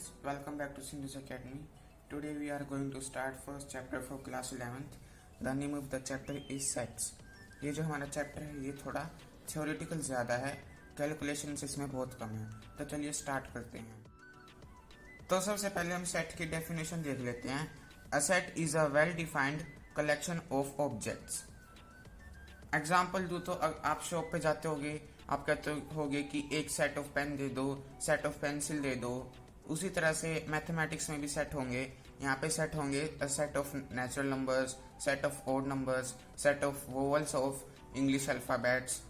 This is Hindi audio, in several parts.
students, welcome back to Sindhu's Academy. Today we are going to start first chapter for class 11th. The name of the chapter is sets. ये जो हमारा चैप्टर है ये थोड़ा थ्योरेटिकल ज़्यादा है, कैलकुलेशंस इसमें बहुत कम है. तो चलिए स्टार्ट करते हैं. तो सबसे पहले हम सेट की डेफिनेशन देख लेते हैं. A set is a well defined collection of objects. Example दूँ तो आप शॉप पे जाते होगे, आप कहते होगे कि एक सेट ऑफ पेन दे दो, सेट ऑफ पेंसिल दे दो. उसी तरह से मैथमेटिक्स में भी सेट होंगे. यहाँ पे सेट होंगे set of natural numbers, set of odd numbers, set of vowels of English alphabets,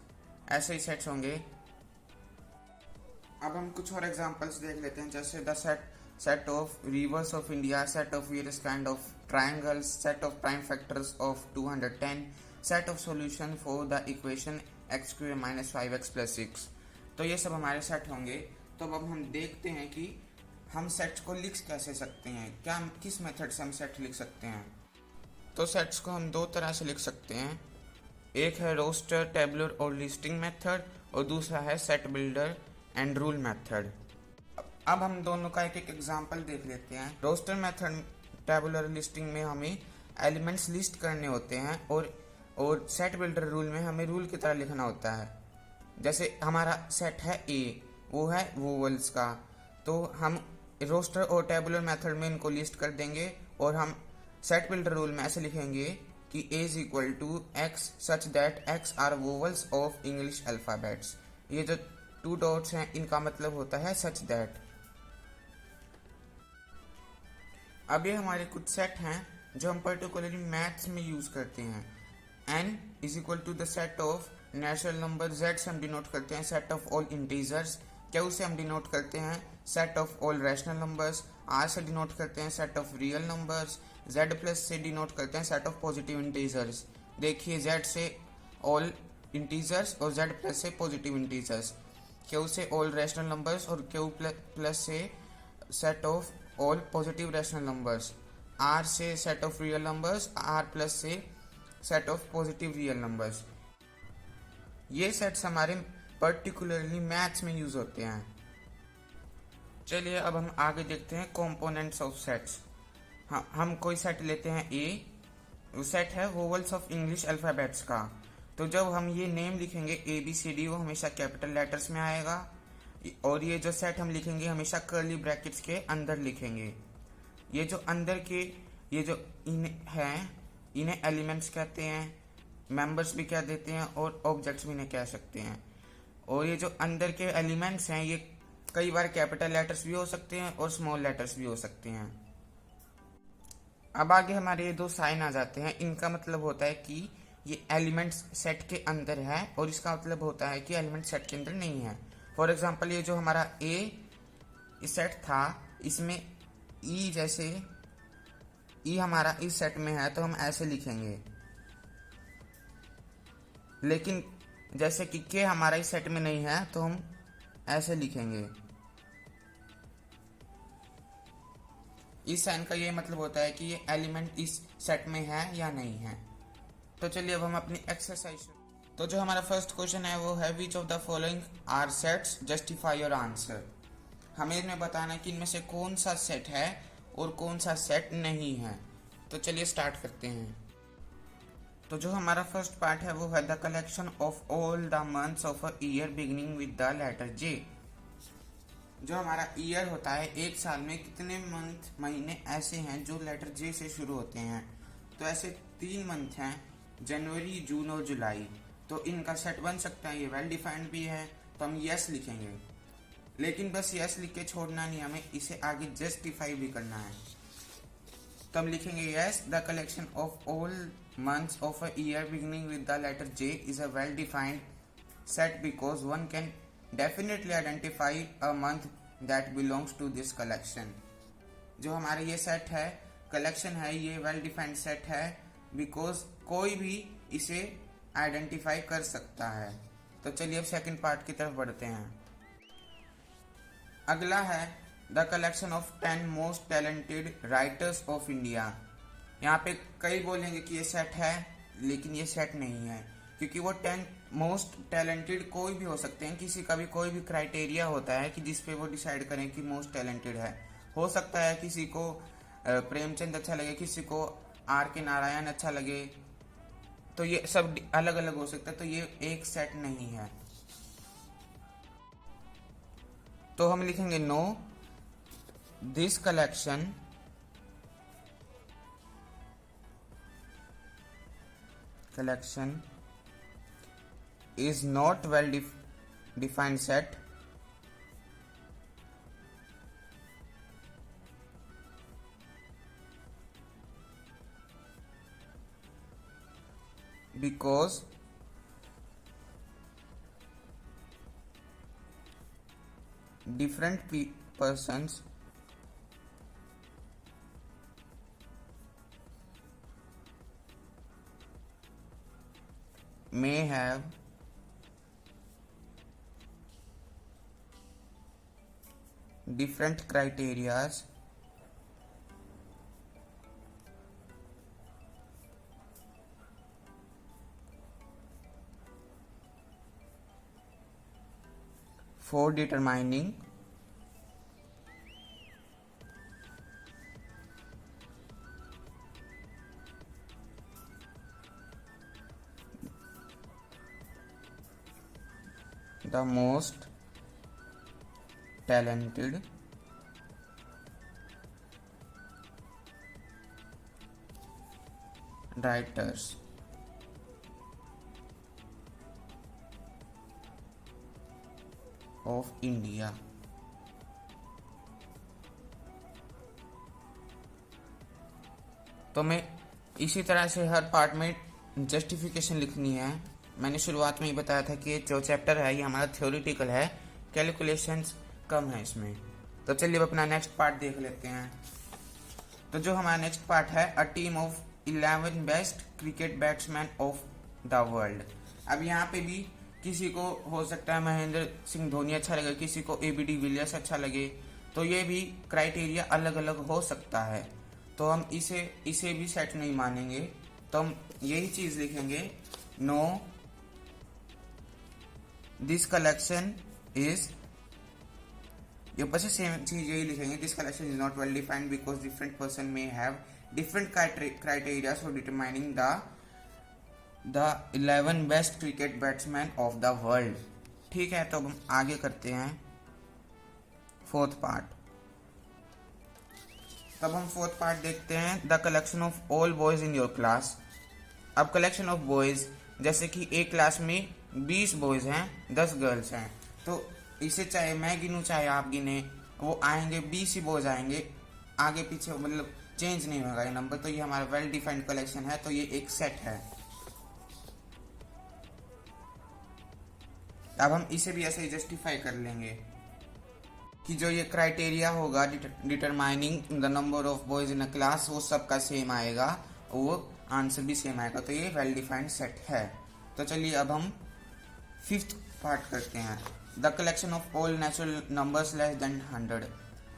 ऐसे ही सेट्स होंगे. अब हम कुछ और एग्जांपल्स देख लेते हैं, जैसे the set of reverse of India, set of various kind of triangles, set of prime factors of 210, set of solution for the equation x square minus 5x plus 6. तो ये सब हमारे सेट होंगे. तो अब हम देखते हैं कि हम सेट्स को लिख कैसे सकते हैं, क्या किस मेथड से हम सेट लिख सकते हैं. तो सेट्स को हम दो तरह से लिख सकते हैं. एक है रोस्टर, टेबुलर और लिस्टिंग मेथड, और दूसरा है set builder and rule method. अब हम दोनों का एक एक एग्जांपल देख लेते हैं. रोस्टर मेथड टेबुलर लिस्टिंग में हमें एलिमेंट्स लिस्ट करने होते हैं, और सेट बिल्डर रूल में हमें रूल की तरह लिखना होता है. जैसे हमारा सेट है ए, वो है वोवल्स का, तो हम रोस्टर और टेबुलर मेथड में इनको लिस्ट कर देंगे, और हम सेट बिल्डर रूल में ऐसे लिखेंगे कि A is equal to x such that x are vowels of English alphabets. ये जो 2 डॉट्स हैं इनका मतलब होता है सच दैट. अब ये हमारे कुछ सेट हैं जो हम पर्टिकुलरली मैथ्स में यूज करते हैं. n is equal to the set of natural number, z से हम डिनोट करते हैं set of all integers, q से हम डिनोट करते हैं set of all rational numbers, r से डिनोट करते हैं set of real numbers, z plus से डिनोट करते हैं सेट ऑफ पॉजिटिव इंटीजर्स. देखिए z से ऑल इंटीजर्स और z प्लस से पॉजिटिव इंटीजर्स, q से ऑल रैशनल नंबर्स और q प्लस से set of all positive rational numbers, r से set of real numbers, r plus से set of positive real numbers. ये सेट्स हमारे पर्टिकुलरली मैथ्स में यूज होते हैं. चलिए अब हम आगे देखते हैं कंपोनेंट्स ऑफ सेट्स. हम कोई सेट लेते हैं ए, वो सेट है वोवल्स ऑफ इंग्लिश अल्फ़ाबेट्स का. तो जब हम ये नेम लिखेंगे ABCD, वो हमेशा कैपिटल लेटर्स में आएगा, और ये जो सेट हम लिखेंगे हमेशा कर्ली ब्रैकेट्स के अंदर लिखेंगे. ये जो अंदर के ये जो इन्हें एलिमेंट्स कहते हैं, मेंबर्स भी कह देते हैं, और ऑब्जेक्ट्स भी इन्हें कह सकते हैं. और ये जो अंदर के एलिमेंट्स हैं ये कई बार कैपिटल लेटर्स भी हो सकते हैं और स्मॉल लेटर्स भी हो सकते हैं. अब आगे हमारे ये दो साइन आ जाते हैं. इनका मतलब होता है कि ये एलिमेंट्स सेट के अंदर है, और इसका मतलब होता है कि एलिमेंट सेट के अंदर नहीं है. फॉर एग्जाम्पल ये जो हमारा ए सेट था, इसमें ई, जैसे ई हमारा इस सेट में है तो हम ऐसे लिखेंगे. लेकिन जैसे कि के हमारा इस सेट में नहीं है तो हम ऐसे लिखेंगे. इस साइन का ये मतलब होता है कि ये एलिमेंट इस सेट में है या नहीं है. तो चलिए अब हम अपनी एक्सरसाइज. तो जो हमारा फर्स्ट क्वेश्चन है वो है which of the following are sets, justify your answer. हमें इनमें बताना है कि इनमें से कौन सा सेट है और कौन सा सेट नहीं है. तो चलिए स्टार्ट करते हैं. तो जो हमारा फर्स्ट पार्ट है वो है the collection of all the months of a year beginning with the letter J. जो हमारा ईयर होता है, एक साल में कितने महीने ऐसे हैं जो लेटर जे से शुरू होते हैं. तो ऐसे 3 मंथ हैं, जनवरी, जून और जुलाई. तो इनका सेट बन सकता है. ये वेल डिफाइंड भी है, तो हम यस लिखेंगे. लेकिन बस यस लिख के छोड़ना नहीं, हमें इसे आगे जस्टिफाई भी करना है. तो हम लिखेंगे yes the collection of all months of a year beginning with the letter J is a well defined set because one can definitely identify a month that belongs to this collection. जो हमारा ये सेट है, कलेक्शन है, ये वेल डिफाइंड सेट है बिकॉज कोई भी इसे आइडेंटिफाई कर सकता है. तो चलिए अब सेकंड पार्ट की तरफ बढ़ते हैं. अगला है the collection of 10 most talented writers of India. यहाँ पे कई बोलेंगे कि ये सेट है, लेकिन ये सेट नहीं है, क्योंकि वो 10 मोस्ट टैलेंटेड कोई भी हो सकते हैं. किसी का भी कोई भी क्राइटेरिया होता है कि जिस पे वो डिसाइड करें कि मोस्ट टैलेंटेड है. हो सकता है किसी को प्रेमचंद अच्छा लगे, किसी को आर के नारायण अच्छा लगे, तो ये सब अलग अलग हो सकता है, तो ये एक सेट नहीं है। तो हम लिखेंगे no, this collection is not well defined set because different persons may have different criterias for determining the most talented writers of India। तो मैं इसी तरह से हर पार्ट में जस्टिफिकेशन लिखनी है। मैंने शुरुआत में ही बताया था कि जो चैप्टर है ये हमारा थ्योरेटिकल है, कैलकुलेशंस कम है इसमें। तो चलिए अब अपना नेक्स्ट पार्ट देख लेते हैं। तो जो हमारा नेक्स्ट पार्ट है, a team of 11 best cricket batsman of the world. अब यहाँ पे भी किसी को हो सकता है महेंद्र सिंह धोनी अच्छा लगे, किसी को AB डिविलियर्स अच्छा लगे, तो ये भी क्राइटेरिया अलग अलग हो सकता है। तो हम इसे भी सेट नहीं मानेंगे, तो हम यही चीज लिखेंगे, नो दिस कलेक्शन इज, ये ऊपर से सेम चीज यही लिखेंगे, this collection is not well defined because different person may have different criteria for determining the 11 best cricket batsman of the world. ठीक है, तो अब हम आगे करते हैं फोर्थ पार्ट। तब हम फोर्थ पार्ट देखते हैं, the collection of all boys in your class. अब कलेक्शन ऑफ बॉयज, जैसे कि एक क्लास में 20 बॉयज हैं, 10 गर्ल्स हैं, तो इसे चाहे मैं गिनूं चाहे आप गिने, वो आएंगे 20 ही बॉयज आएंगे, आगे पीछे मतलब चेंज नहीं होगा ये नंबर। तो ये हमारा वेल डिफाइंड कलेक्शन है, तो ये एक सेट है। अब हम इसे भी ऐसे ही जस्टिफाई कर लेंगे कि जो ये क्राइटेरिया होगा determining the number of boys in a class, वो सबका सेम आएगा, वो आंसर भी सेम आएगा, तो ये वेल डिफाइंड सेट है। तो चलिए अब हम फिफ्थ पार्ट करते हैं, the collection of all natural numbers less than 100।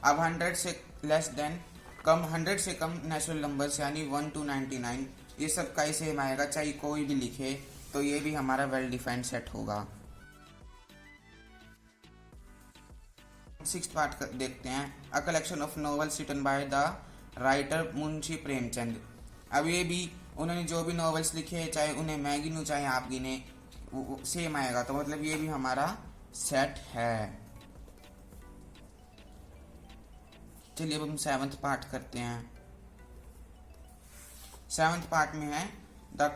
अब 100 से लेस देन कम, 100 से कम नेचुरल नंबर्स यानी 1 to 99, ये सब का ही सेम आएगा, चाहे कोई भी लिखे, तो ये भी हमारा वेल डिफाइंड सेट होगा। सिक्स्थ पार्ट देखते हैं, a collection of novels written by the writer Munshi Premchand. अब ये भी उन्होंने जो भी नॉवेल्स लिखे, चाहे उन्हें मैं गिनूं चाहे आप गिने, सेम आएगा, तो मतलब ये भी हमारा सेट है। चलिए अब हम सेवंथ पार्ट करते हैं। सेवंथ पार्ट में है the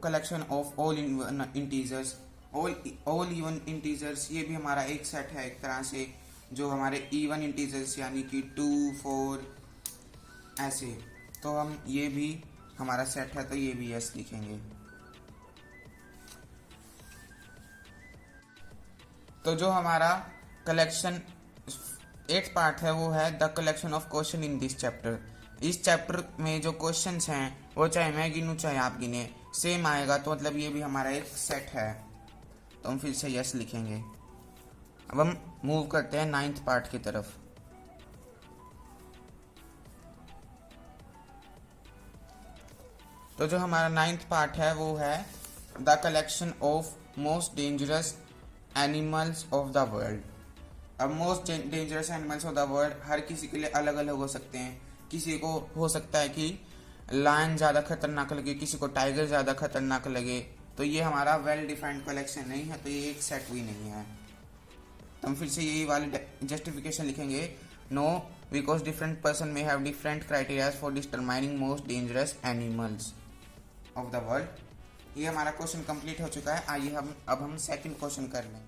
collection of all integers, all even integers. ये भी हमारा एक सेट है एक तरह से, जो हमारे इवन इंटीजर्स यानी कि 2, 4 ऐसे, तो हम ये भी हमारा सेट है, तो ये भी यस लिखेंगे। तो जो हमारा कलेक्शन 8th पार्ट है वो है the collection of question in this chapter. इस चैप्टर में जो क्वेश्चंस हैं वो चाहे मैं गिनूं चाहे आप गिने, सेम आएगा, तो मतलब ये भी हमारा एक सेट है, तो हम फिर से यस लिखेंगे। अब हम मूव करते हैं 9th पार्ट की तरफ। तो जो हमारा 9th पार्ट है वो है the collection of most dangerous animals of the world. अब most dangerous animals of the world हर किसी के लिए अलग अलग हो सकते हैं। किसी को हो सकता है कि लायन ज़्यादा खतरनाक लगे, किसी को टाइगर ज़्यादा खतरनाक लगे। तो ये हमारा वेल डिफाइंड कलेक्शन नहीं है, तो ये एक सेट भी नहीं है। तो हम फिर से यही वाली जस्टिफिकेशन लिखेंगे, नो बिकॉज डिफरेंट पर्सन में have different criterias for determining most dangerous animals of the world. ये हमारा क्वेश्चन कंप्लीट हो चुका है। आइए हम सेकंड क्वेश्चन कर लें।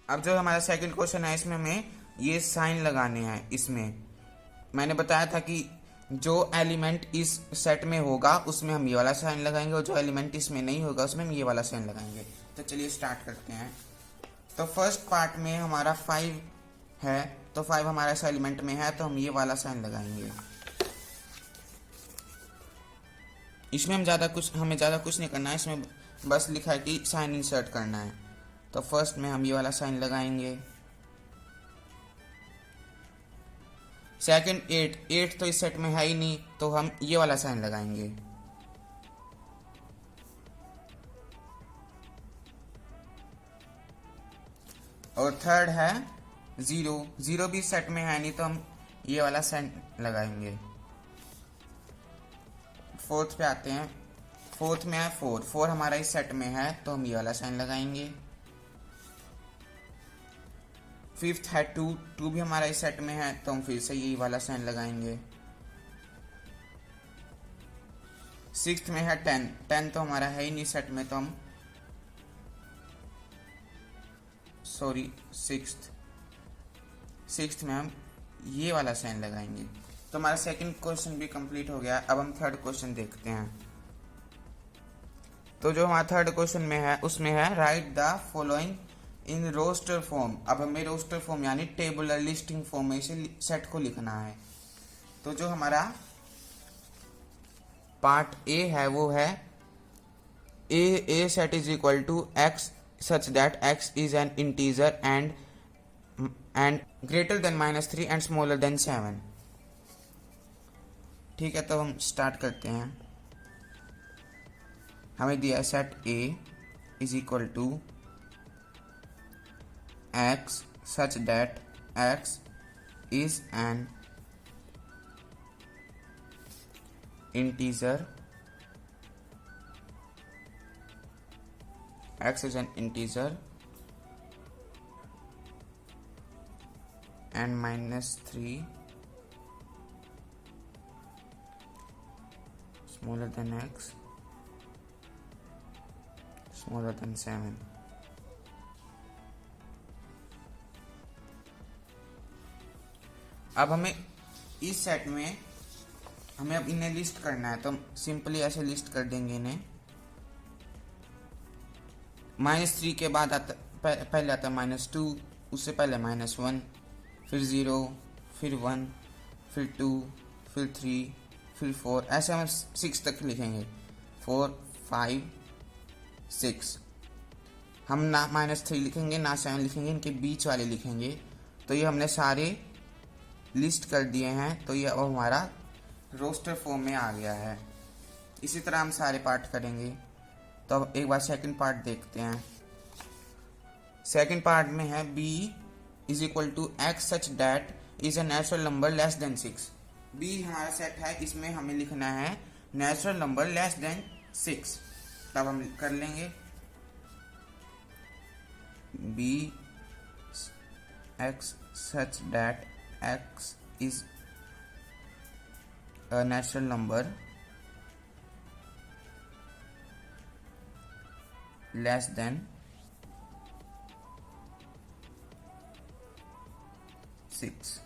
अब जो हमारा सेकंड क्वेश्चन है, इसमें हमें ये साइन लगाने हैं। इसमें मैंने बताया था कि जो एलिमेंट इस सेट में होगा उसमें हम ये वाला साइन लगाएंगे, और जो एलिमेंट इसमें नहीं होगा उसमें हम ये वाला साइन लगाएंगे। तो चलिए स्टार्ट करते हैं। तो फर्स्ट पार्ट में हमारा 5 है, तो 5 हमारा इस एलिमेंट में है, तो हम ये वाला साइन लगाएंगे। इसमें हमें ज़्यादा कुछ नहीं करना है, इसमें बस लिखा है कि साइन इंसर्ट करना है। तो फर्स्ट में हम ये वाला साइन लगाएंगे। सेकंड 8 तो इस सेट में है ही नहीं, तो हम ये वाला साइन लगाएंगे। और थर्ड है 0 भी सेट में है नहीं, तो हम ये वाला साइन लगाएंगे। फोर्थ पे आते हैं। फोर्थ में है 4 हमारा इस सेट में है, तो हम ये वाला साइन लगाएंगे। फिफ्थ है 2 भी हमारा इस सेट में है, तो हम फिर से यही वाला साइन लगाएंगे। सिक्स्थ में है 10 तो हमारा है ही नहीं सेट में, तो हम सिक्स्थ में हम ये वाला साइन लगाएंगे। तो हमारा सेकंड क्वेश्चन भी कंप्लीट हो गया। अब हम थर्ड क्वेश्चन देखते हैं। तो जो हमारा थर्ड क्वेश्चन में है उसमें है write the following in roster form. अब हमें रोस्टर फॉर्म यानी टेबुलर लिस्टिंग फॉर्म में इसे सेट को लिखना है। तो जो हमारा पार्ट ए है वो है A set is equal to x such that x is an integer and greater than -3 and smaller than 7। ठीक है, तो हम स्टार्ट करते हैं। हमें दिया set A is equal to x such that x is an integer and -3 smaller than x smaller than 7। अब हमें इस सेट में अब इन्हें लिस्ट करना है, तो हम सिंपली ऐसे लिस्ट कर देंगे इन्हें। -3 के बाद पहले आता है -2, उससे पहले -1, फिर 0, फिर 1, फिर 2, फिर 3, फिर 4, ऐसे हम 6 तक लिखेंगे। 4, 5, 6। हम ना -3 लिखेंगे ना 7 लिखेंगे, इनके बीच वाले लिखेंगे। तो ये हमने सारे लिस्ट कर दिए हैं। तो ये अब हमारा रोस्टर फॉर्म में आ गया है। इसी तरह हम सारे पार्ट करेंगे। तो अब एक बार सेकंड पार्ट देखते हैं। सेकंड पार्ट में है b is equal to x such that is a natural number less than 6। b हमारा सेट है, इसमें हमें लिखना है नेचुरल नंबर लेस देन 6। तब हम कर लेंगे b x such that x is a natural number less than 6।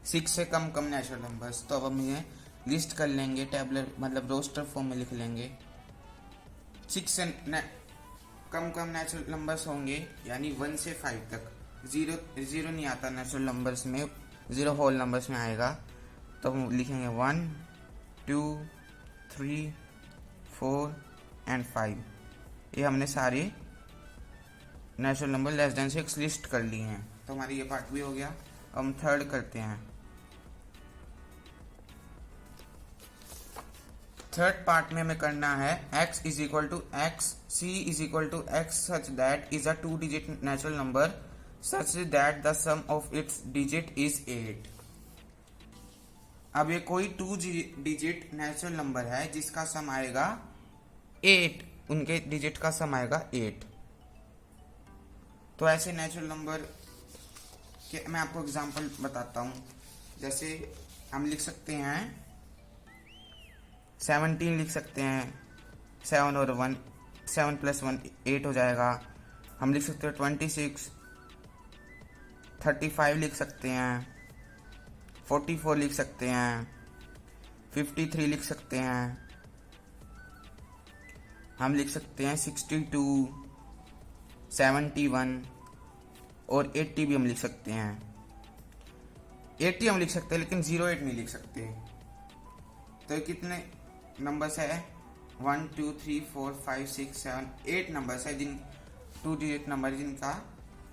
6 से कम नेचुरल नंबर्स। तो अब हम ये लिस्ट कर लेंगे, टेबलर मतलब रोस्टर फॉर्म में लिख लेंगे। 6 से कम नेचुरल नंबर्स होंगे, यानी 1 से 5 तक। 0 नहीं आता नेचुरल नंबर्स में, 0 होल नंबर्स में आएगा। तो हम लिखेंगे 1, 2, 3, 4 एंड 5। ये हमने सारे natural number less than 6 list कर लिए हैं। तो हमारी ये पार्ट भी हो गया। अब हम थर्ड करते हैं। थर्ड पार्ट में हमें करना है x is equal to x, c is equal to x such that is a 2 digit natural number such that the sum of its digit is 8। अब ये कोई 2 डिजिट नेचुरल नंबर है जिसका सम आएगा 8, उनके डिजिट का सम आएगा 8। तो ऐसे नेचुरल नंबर के मैं आपको एग्जांपल बताता हूँ। जैसे हम लिख सकते हैं 17 लिख सकते हैं, 7 और 1, 7 + 1 8 हो जाएगा। हम लिख सकते हैं 26, 35 लिख सकते हैं, 44 लिख सकते हैं, 53 लिख सकते हैं, हम लिख सकते हैं 62, 71 और 80 भी हम लिख सकते हैं। 80 हम लिख सकते हैं लेकिन 08 नहीं लिख सकते। तो ये कितने नंबर्स है? 1 2 3 4 5 6 7 8 नंबर्स है, जिन 2 डिजिट नंबर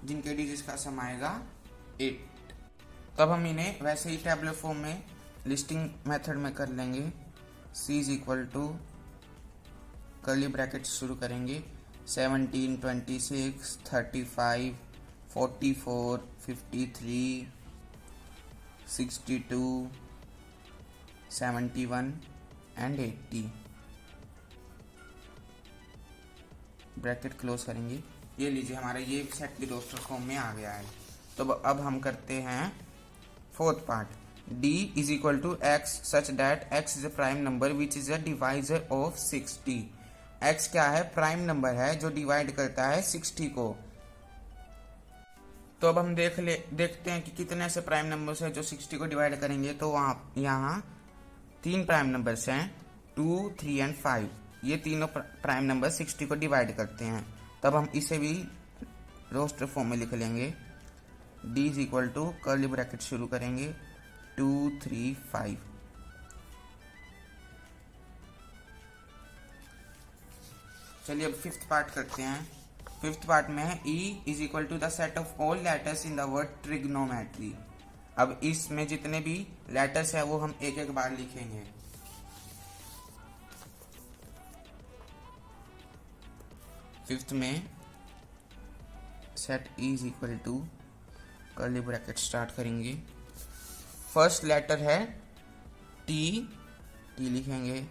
जिनके डिजिट का सम आएगा 8। तब हम इन्हें वैसे ही टेबुलर फॉर्म में लिस्टिंग मेथड में कर लेंगे। c is equal to curly bracket शुरू करेंगे 17, 26, 35, 44, 53, 62, 71 एंड 80 ब्रैकेट क्लोज करेंगे। ये लीजिए हमारा ये सेट भी रोस्टर फॉर्म में आ गया है। तो अब हम करते हैं fourth part. d is equal to x such that x is a prime number which is a divisor of 60। x क्या है? प्राइम नंबर है जो डिवाइड करता है 60 को। तो अब हम देखते हैं कि कितने ऐसे प्राइम नंबर्स हैं जो 60 को डिवाइड करेंगे। तो वहाँ यहाँ 3 प्राइम नंबर्स हैं 2, 3 एंड 5। ये तीनों प्राइम नंबर 60 को डिवाइड करते हैं। तब हम इसे भी रोस्टर फॉर्म में लिख लेंगे। d is equal to curly bracket शुरू करेंगे 2, 3, 5। चलिए अब फिफ्थ पार्ट करते हैं। फिफ्थ पार्ट में है e is equal to the set of all letters in the word trigonometry. अब इसमें जितने भी लेटर्स है वो हम एक एक बार लिखेंगे। फिफ्थ में set e is equal to curly bracket start करेंगे। फर्स्ट लेटर है t लिखेंगे,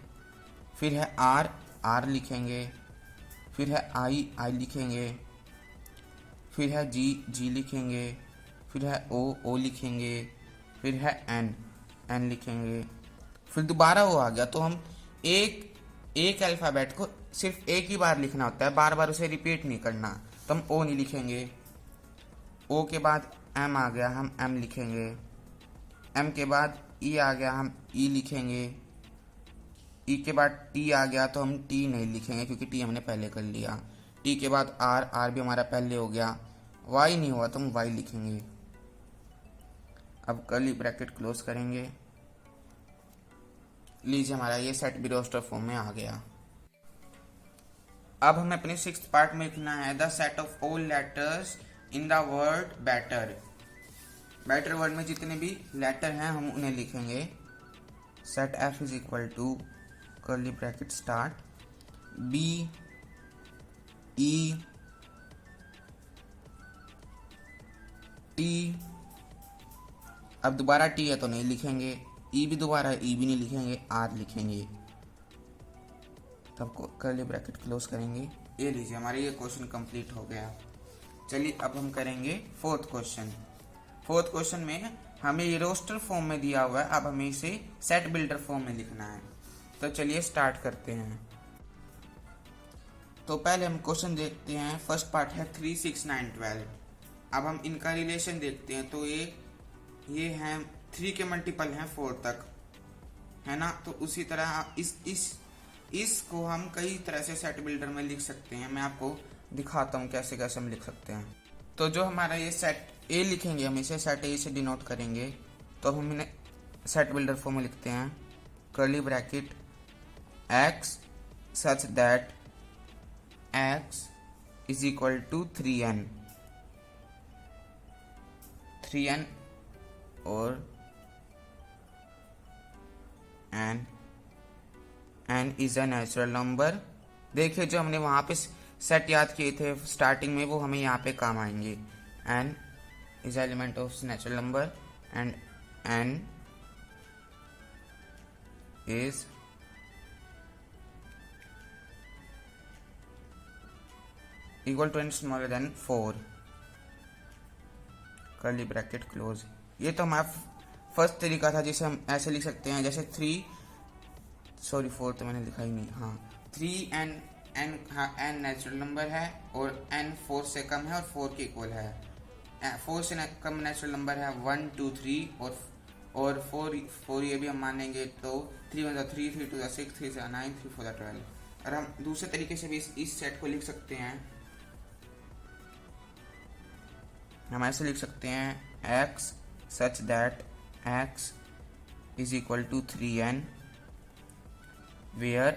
फिर है r लिखेंगे, फिर है I लिखेंगे, फिर है G लिखेंगे, फिर है O लिखेंगे, फिर है N लिखेंगे, फिर दोबारा O आ गया। तो हम एक अल्फ़ाबेट को सिर्फ एक ही बार लिखना होता है, बार बार उसे रिपीट नहीं करना। तो हम O नहीं लिखेंगे। O के बाद M आ गया, हम M लिखेंगे। M के बाद E आ गया, हम E लिखेंगे। E के बाद T आ गया तो हम T नहीं लिखेंगे क्योंकि T हमने पहले कर लिया। T के बाद R भी हमारा पहले हो गया। Y नहीं हुआ तो हम Y लिखेंगे। अब कर्ली ब्रैकेट क्लोज करेंगे। लीजिए हमारा ये सेट भी रोस्टर फॉर्म में आ गया। अब हमें अपने सिक्स्थ पार्ट में लिखना है the set of all letters in the word better. Better word में जितने भी लेटर हैं हम उन्हें लिखेंगे। Set F is equal to curly bracket start B, E, T। अब दोबारा T है तो नहीं लिखेंगे, E भी दोबारा E भी नहीं लिखेंगे, R लिखेंगे। तब कर्ली ब्रैकेट क्लोज करेंगे। ये लीजिए हमारा ये क्वेश्चन कंप्लीट हो गया। चलिए अब हम करेंगे फोर्थ क्वेश्चन। फोर्थ क्वेश्चन में हमें ये रोस्टर फॉर्म में दिया हुआ है, अब हमें इसे सेट बिल्डर फॉर्म में लिखना है। तो चलिए स्टार्ट करते हैं। तो पहले हम क्वेश्चन देखते हैं। फर्स्ट पार्ट है 3, 6, 9, 12। अब हम इनका रिलेशन देखते हैं। तो ये हैं 3 के मल्टीपल हैं 4 तक, है ना। तो उसी तरह इसको हम कई तरह से सेट बिल्डर में लिख सकते हैं। मैं आपको दिखाता हूँ कैसे कैसे हम लिख सकते हैं। तो जो हमारा ये सेट ए लिखेंगे, हम इसे सेट ए से डिनोट करेंगे। तो हम इन्हें सेट बिल्डर फॉर्म में लिखते हैं। Curly bracket x such that x is equal to 3n और n n is a natural number. देखिए जो हमने वहां पे सेट याद किए थे स्टार्टिंग में, वो हमें यहाँ पे काम आएंगे। n is element of natural number and n is equal to and smaller than 4 curly bracket close. ये तो हमारा फर्स्ट तरीका था जिसे हम ऐसे लिख सकते हैं, जैसे 4 तो मैंने लिखा ही नहीं, हाँ 3 n नेचुरल नंबर है और n 4 से कम है और 4 के इक्वल है। 4 से कम नेचुरल नंबर है 1 2 3 और 4 ये भी हम मानेंगे तो 3 1 3 3 2 6 3 से 9 3 4 12। और हम दूसरे तरीके से भी इस सेट को लिख सकते हैं। हम ऐसे लिख सकते हैं x such that x is equal to 3n where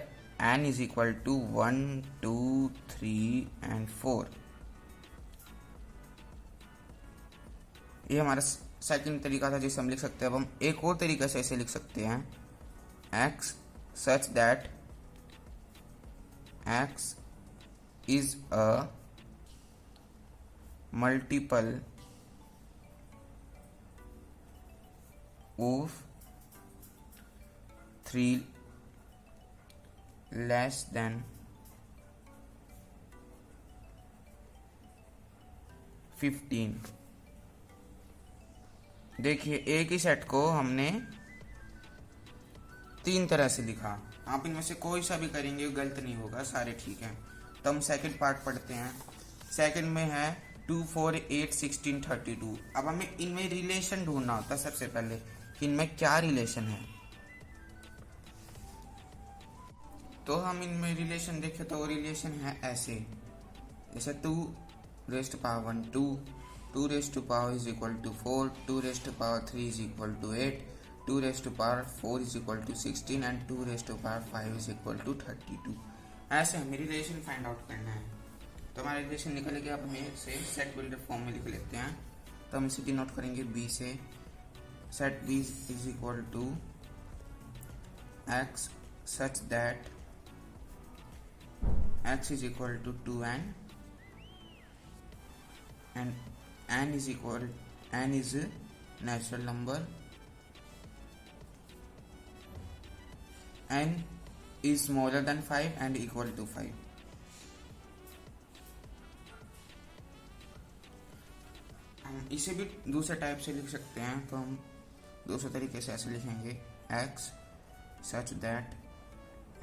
n is equal to 1 2 3 and 4। ये हमारा सेकंड तरीका था जिसे हम लिख सकते हैं। अब हम एक और तरीके से ऐसे लिख सकते हैं x such that x is a multiple of 3 less than 15। देखिए एक ही सेट को हमने 3 तरह से लिखा, आप इनमें से कोई सा भी करेंगे गलत नहीं होगा, सारे ठीक हैं। तो हम सेकंड पार्ट पढ़ते हैं। सेकंड में है 2 4 8 16 32। अब हमें इनमें रिलेशन ढूंढना होता है सबसे पहले कि इनमें क्या रिलेशन है। तो हम इनमें रिलेशन देखें तो रिलेशन है ऐसे, जैसे 2 raised to power 1 2, 2 raised to power is equal to 4, 2 raised to power 3 is equal to 8, 2 raised to power 4 is equal to 16 and 2 raised to power 5 is equal to 32। ऐसे हमें रिलेशन फाइंड आउट करना है। तो हमारा रिलेशन निकल गया। अब हमें इसे सेट बिल्डर फॉर्म में लिख लेते हैं। तो हम इसे डिनोट करेंगे b से। Set b is equal to x such that x is equal to 2n and n is natural number, n is smaller than 5 and equal to 5। हम इसे भी दूसरे टाइप से लिख सकते हैं। तो हम दूसरे तरीके से ऐसे लिखेंगे x such that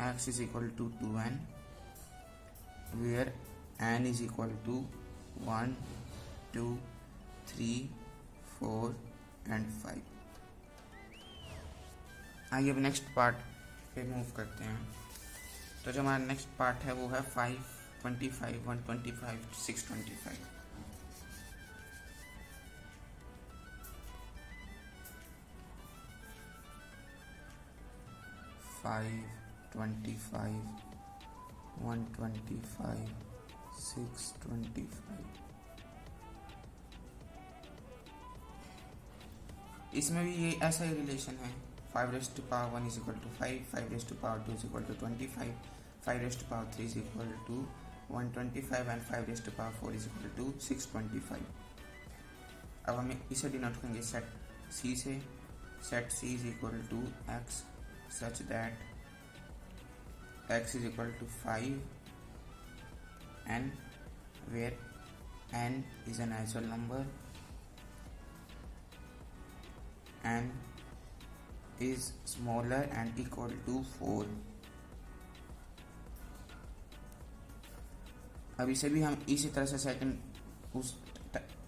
x is equal to 2n where n is equal to 1 2 3 4 and 5। आइए अब नेक्स्ट पार्ट पे मूव करते हैं। तो जो हमारा नेक्स्ट पार्ट है वो है 5 25 125 625। 5 25 125 625। इसमें भी ये ऐसा ही रिलेशन है। 5 raised to power 1 is equal to 5, 5 raised to power 2 is equal to 25, 5 raised to power 3 is equal to 125 and 5 raised to power 4 is equal to 625। अब हमें इसे डिनोट करेंगे सेट C से। Set C is equal to x such that x is equal to 5 n where n is a natural number, n is smaller and equal to 4। अब इसे भी हम इसी तरह से सेकंड उस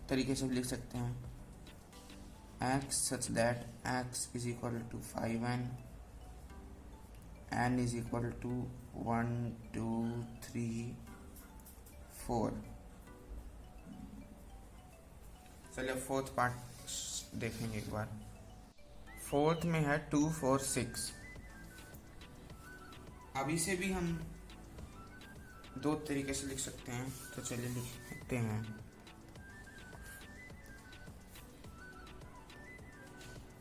तरीके से लिख सकते हैं x such that x is equal to 5n, n is equal to 1 2 3 4। चलिए फोर्थ पार्ट देखेंगे एक बार। फोर्थ में है 2 4 6। अब इसे भी हम दो तरीके से लिख सकते हैं। तो चलिए लिखते हैं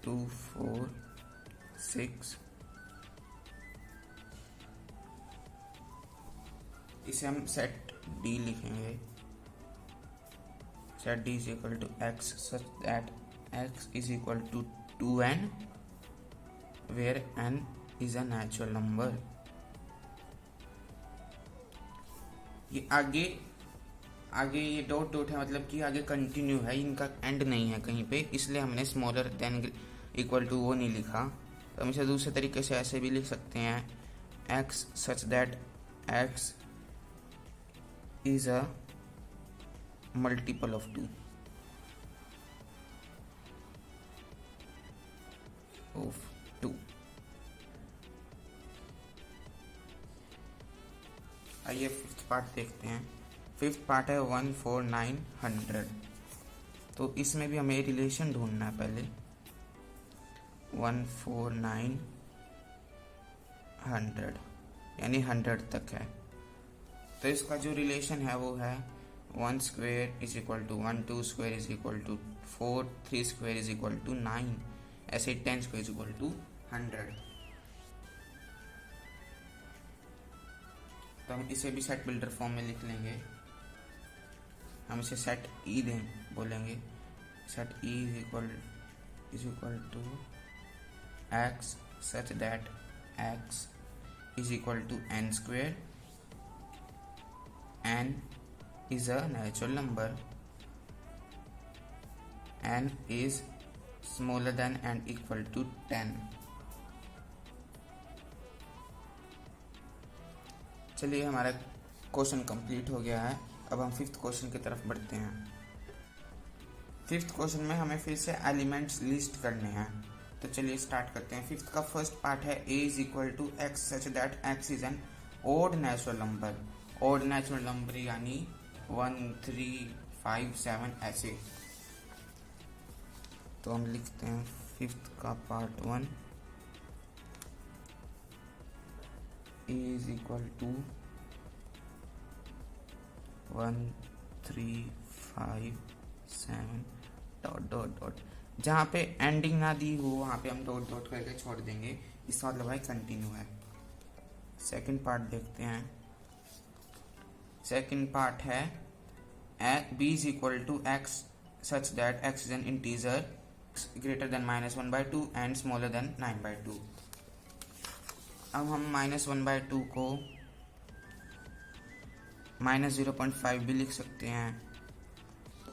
2 4 6 इसे हम सेट डी लिखेंगे। Set D is equal to x such that x is equal to 2n where n is a natural number. ये आगे ये डॉट डॉट है, मतलब कि आगे कंटिन्यू है, इनका एंड नहीं है कहीं पे, इसलिए हमने स्मॉलर देन इक्वल टू वो नहीं लिखा। तो हम इसे दूसरे तरीके से ऐसे भी लिख सकते हैं, x such that x is a multiple of 2 आइए फिफ्थ पार्ट देखते हैं। फिफ्थ पार्ट है 1 4 9 100। तो इसमें भी हमें रिलेशन ढूंढना है पहले। 1 4 9 100 यानी 100 तक है। तो इसका जो रिलेशन है वो है 1 square is equal to 1, 2 square is equal to 4, 3 square is equal to 9, ऐसे 10 स्क्वेयर इज इक्वल टू 100। तो हम इसे भी सेट बिल्डर फॉर्म में लिख लेंगे। हम इसे सेट ई बोलेंगे। Set E is equal to x such that x is equal to n square, n is a natural number, n is smaller than and equal to 10। चलिए हमारा क्वेश्चन कंप्लीट हो गया है। अब हम फिफ्थ क्वेश्चन की तरफ बढ़ते हैं। फिफ्थ क्वेश्चन में हमें फिर से एलिमेंट्स लिस्ट करने हैं। तो चलिए स्टार्ट करते हैं। फिफ्थ का फर्स्ट पार्ट है a is equal to x such that x is an odd natural number. Odd natural number यानी 1 3 5 7 ऐसे। तो हम लिखते हैं फिफ्थ का part 1 is equal to 1 3 5 7 dot dot dot. जहाँ पे एंडिंग ना दी हो वहाँ पे हम डॉट डॉट करके छोड़ देंगे, इसका मतलब है कंटिन्यू है। सेकंड पार्ट देखते हैं। सेकंड पार्ट है b is equal to x such that x is an integer greater than -1/2 and smaller than 9/2। अब हम -1/2 को -0.5 भी लिख सकते हैं।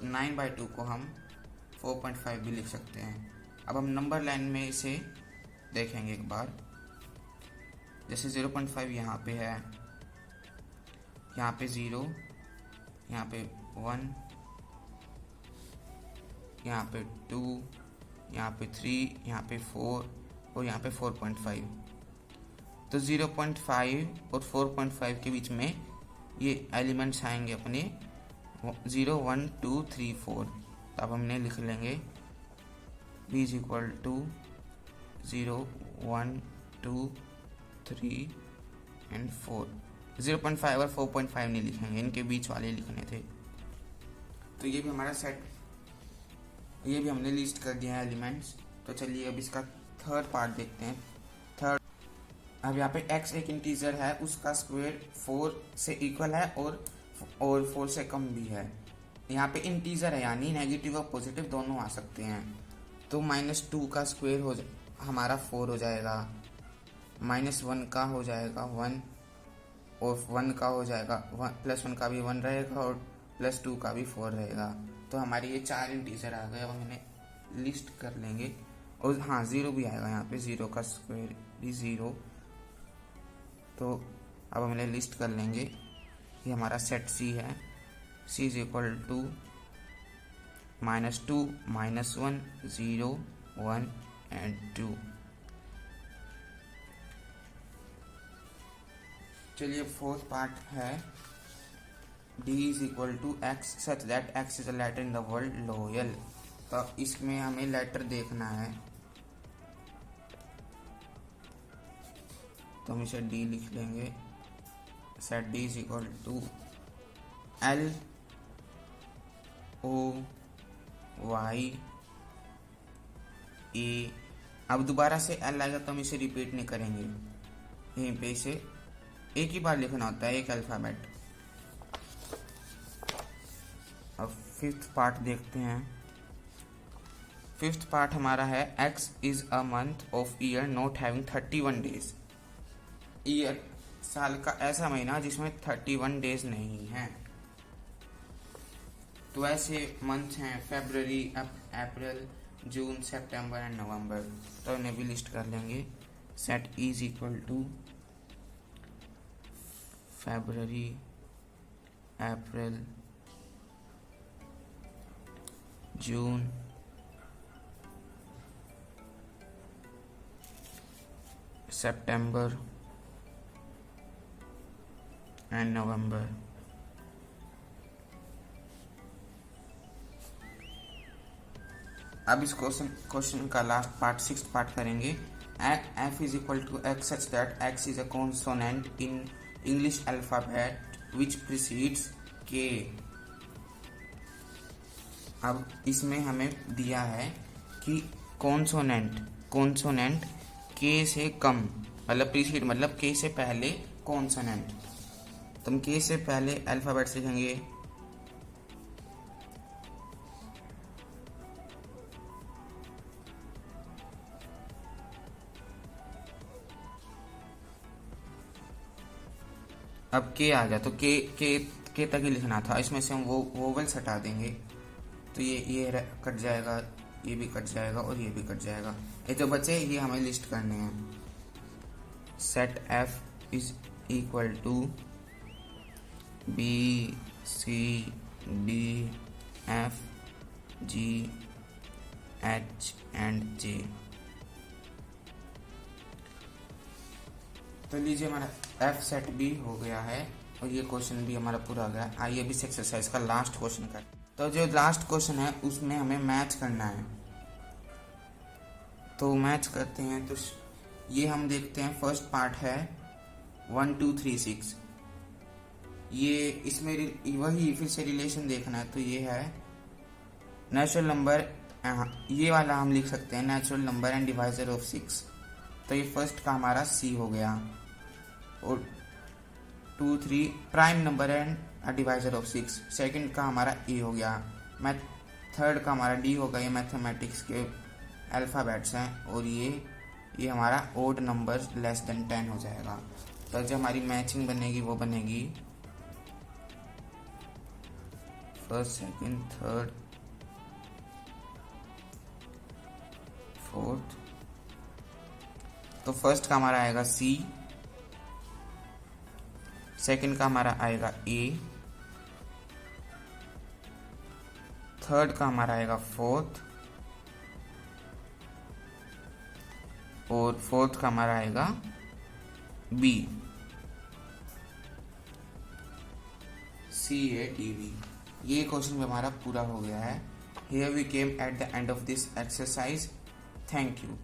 9/2 को हम 4.5 भी लिख सकते हैं। अब हम नंबर लाइन में इसे देखेंगे एक बार। जैसे 0.5 यहाँ पे है, यहाँ पे 0, यहाँ पे 1, यहाँ पे 2, यहाँ पे 3, यहाँ पे 4 और यहाँ पे 4.5। तो 0.5 और 4.5 के बीच में ये एलिमेंट्स आएंगे अपने 0 1 2 3 4। तो अब हमने लिख लेंगे b is equal to 0 1 2 3 and 4। 0.5 और 4.5 नहीं लिखेंगे, इनके बीच वाले लिखने थे। तो ये भी हमारा सेट, ये भी हमने लिस्ट कर दिया है एलिमेंट्स। तो चलिए अब इसका थर्ड पार्ट देखते हैं। थर्ड, अब यहाँ पे x एक इंटीजर है, उसका स्क्वायर 4 से इक्वल है और 4 से कम भी है। यहाँ पे इंटीजर है यानी नेगेटिव और पॉजिटिव दोनों आ सकते हैं। तो -2 का स्क्वायर हमारा 4 हो जाएगा, -1 का हो जाएगा 1 और 1 का हो जाएगा +1 का भी 1 रहेगा और +2 का भी 4 रहेगा। तो हमारे ये 4 इंटीजर आ गए। अब हम इन्हें लिस्ट कर लेंगे। और हाँ 0 भी आएगा, यहाँ पे 0 का स्क्वायर भी 0। तो अब हम इन्हें लिस्ट कर लेंगे। ये हमारा सेट C है। C is equal to -2 -1 0 1 and 2। चलिए फोर्थ पार्ट है d is equal to x such that x is a letter in the word loyal. तो इसमें हमें लेटर देखना है। तो हम इसे d लिख लेंगे। Set d is equal to L O Y A। अब दोबारा से L आएगा तो हम इसे रिपीट नहीं करेंगे, यहीं पे इसे एक ही बार लिखना होता है, एक अल्फ़ाबेट। अब फिफ्थ पार्ट देखते हैं। फिफ्थ पार्ट हमारा है x is a month of year not having 31 days. Year साल का ऐसा महीना जिसमें 31 डेज नहीं है। तो ऐसे मंथ हैं फरवरी, अप्रैल, जून, सितंबर एंड नवंबर। तो इन्हें भी लिस्ट कर लेंगे। Set is equal to February, April, June, September and November. अब इस क्वेश्चन का लास्ट पार्ट, सिक्स्थ पार्ट करेंगे। F is equal to x such that x is a consonant in English alphabet which precedes K. अब इसमें हमें दिया है कि कॉन्सोनेंट के से कम, मतलब प्रीसीड मतलब के से पहले कॉन्सोनेंट। तो हम के से पहले अल्फाबेट सीखेंगे। अब के आ गया तो के तक ही लिखना था। इसमें से हम वो वोवेल्स हटा देंगे तो ये कट जाएगा, ये भी कट जाएगा और ये भी कट जाएगा। ये जो बचे ये हमें लिस्ट करने हैं। Set F is equal to B C D F G H and J. तो लीजिए हमारा एफ सेट भी हो गया है और ये क्वेश्चन भी हमारा पूरा हो गया। आइए अभी इस एक्सरसाइज का लास्ट क्वेश्चन कर। तो जो लास्ट क्वेश्चन है उसमें हमें मैच करना है। तो मैच करते हैं। तो ये हम देखते हैं फर्स्ट पार्ट है 1 2 3 6। ये इसमें वही फिर से रिलेशन देखना है। तो ये है नेचुरल नंबर, ये वाला हम लिख सकते हैं natural number and divisor of 6। तो ये फर्स्ट का हमारा सी हो गया और 2 3 prime number and divisor of 6। Second का हमारा ए हो गया। थर्ड का हमारा डी होगा। ये मैथमेटिक्स के अल्फ़ाबेट्स हैं और ये हमारा ओड नंबर लेस देन 10 हो जाएगा। तो जो हमारी मैचिंग बनेगी वो बनेगी फर्स्ट, सेकंड, थर्ड, फोर्थ। तो फर्स्ट का हमारा आएगा सी, सेकंड का हमारा आएगा ए, थर्ड का हमारा आएगा फोर्थ और फोर्थ का हमारा आएगा बी, CADB। ये क्वेश्चन भी हमारा पूरा हो गया है। Here we came at the end of this exercise. Thank you.